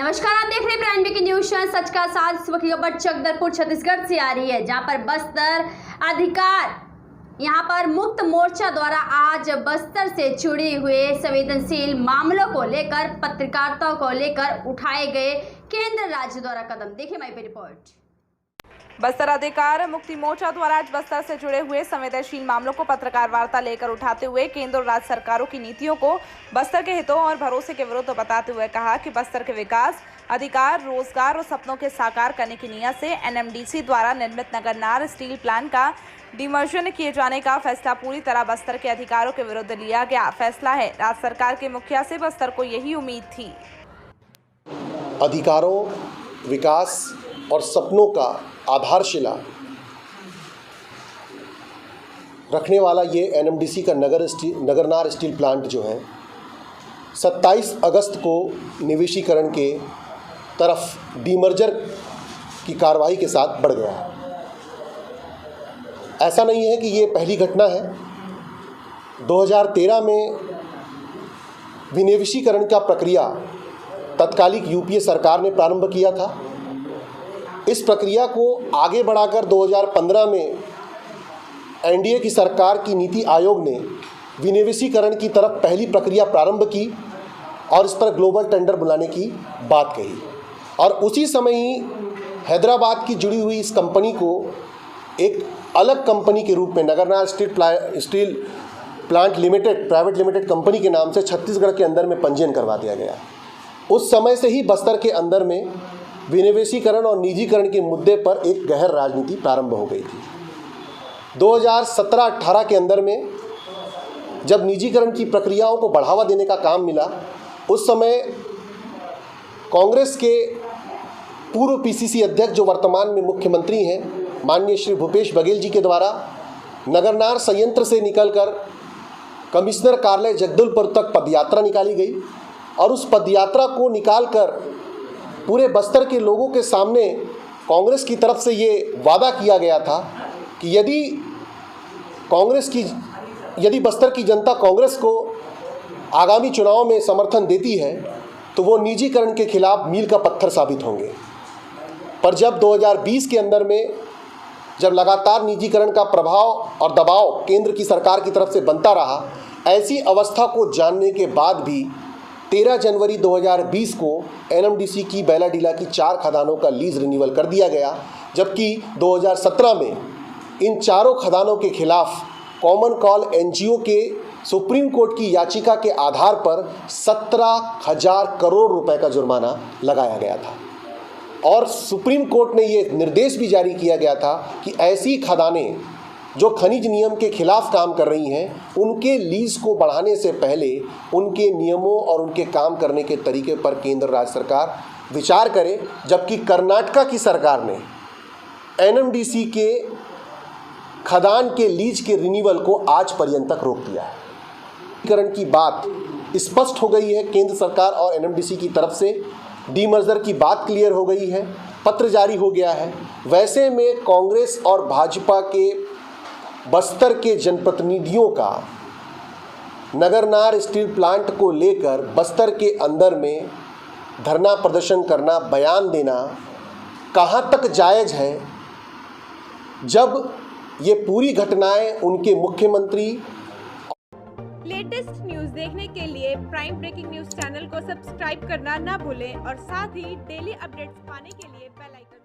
नमस्कार, आप देख रहे हैं प्राइम ब्रेकिंग न्यूज। सच का साथ इस वक्त खबर चकदरपुर छत्तीसगढ़ से आ रही है, जहां पर बस्तर अधिकार यहां पर मुक्त मोर्चा द्वारा आज बस्तर से जुड़े हुए संवेदनशील मामलों को लेकर पत्रकारिता को लेकर उठाए गए केंद्र राज्य द्वारा कदम। देखिए माई पे रिपोर्ट। बस्तर अधिकार मुक्ति मोर्चा द्वारा आज बस्तर से जुड़े हुए संवेदनशील मामलों को पत्रकार वार्ता लेकर उठाते हुए केंद्र और राज्य सरकारों की नीतियों को बस्तर के हितों और भरोसे के विरुद्ध बताते हुए कहा कि बस्तर के विकास, अधिकार, रोजगार और सपनों के साकार करने की नीयत से एनएमडीसी द्वारा निर्मित नगरनार स्टील प्लांट का डिमर्जन किए जाने का फैसला पूरी तरह बस्तर के अधिकारों के विरुद्ध लिया गया फैसला है। राज्य सरकार के मुखिया से बस्तर को यही उम्मीद थी। अधिकारों, विकास और सपनों का आधारशिला रखने वाला ये एनएमडीसी का नगरनार स्टील प्लांट जो है 27 अगस्त को निवेशीकरण के तरफ डीमर्जर की कार्रवाई के साथ बढ़ गया है। ऐसा नहीं है कि ये पहली घटना है। 2013 में विनिवेशीकरण का प्रक्रिया तत्कालिक यूपीए सरकार ने प्रारंभ किया था। इस प्रक्रिया को आगे बढ़ाकर 2015 में एनडीए की सरकार की नीति आयोग ने विनिवेशीकरण की तरफ पहली प्रक्रिया प्रारंभ की और इस पर ग्लोबल टेंडर बुलाने की बात कही। और उसी समय ही हैदराबाद की जुड़ी हुई इस कंपनी को एक अलग कंपनी के रूप में Nagarnar steel plant limited private limited company के नाम से छत्तीसगढ़ के अंदर में पंजीयन करवा दिया गया। उस समय से ही बस्तर के अंदर में विनिवेशीकरण और निजीकरण के मुद्दे पर एक गहर राजनीति प्रारंभ हो गई थी। 2017-18 के अंदर में जब निजीकरण की प्रक्रियाओं को बढ़ावा देने का काम मिला, उस समय कांग्रेस के पूर्व पीसीसी अध्यक्ष जो वर्तमान में मुख्यमंत्री हैं माननीय श्री भूपेश बघेल जी के द्वारा नगरनार संयंत्र से निकलकर कमिश्नर कार्यालय जगदलपुर तक पदयात्रा निकाली गई और उस पदयात्रा को निकालकर पूरे बस्तर के लोगों के सामने कांग्रेस की तरफ से ये वादा किया गया था कि यदि बस्तर की जनता कांग्रेस को आगामी चुनाव में समर्थन देती है तो वो निजीकरण के खिलाफ मील का पत्थर साबित होंगे। पर जब 2020 के अंदर में जब लगातार निजीकरण का प्रभाव और दबाव केंद्र की सरकार की तरफ से बनता रहा, ऐसी अवस्था को जानने के बाद भी 13 जनवरी 2020 को एनएमडीसी की बैलाडीला की 4 खदानों का लीज रिन्यूअल कर दिया गया, जबकि 2017 में इन चारों खदानों के खिलाफ कॉमन कॉल एनजीओ के सुप्रीम कोर्ट की याचिका के आधार पर 17,000 करोड़ रुपए का जुर्माना लगाया गया था। और सुप्रीम कोर्ट ने ये निर्देश भी जारी किया गया था कि ऐसी खदानें जो खनिज नियम के खिलाफ काम कर रही हैं, उनके लीज को बढ़ाने से पहले उनके नियमों और उनके काम करने के तरीके पर केंद्र राज्य सरकार विचार करे। जबकि कर्नाटका की सरकार ने एनएमडीसी के खदान के लीज के रिन्यूअल को आज पर्यंत तक रोक दिया है। विनिवेशीकरण की बात स्पष्ट हो गई है केंद्र सरकार और एनएमडीसी की तरफ से, डीमर्जर की बात क्लियर हो गई है, पत्र जारी हो गया है। वैसे में कांग्रेस और भाजपा के बस्तर के जनप्रतिनिधियों का नगरनार स्टील प्लांट को लेकर बस्तर के अंदर में धरना प्रदर्शन करना, बयान देना कहाँ तक जायज़ है, जब ये पूरी घटनाएं उनके मुख्यमंत्री। लेटेस्ट न्यूज़ देखने के लिए प्राइम ब्रेकिंग न्यूज़ चैनल को सब्सक्राइब करना ना भूलें और साथ ही डेली अपडेट्स पाने के लिए बेल आइकन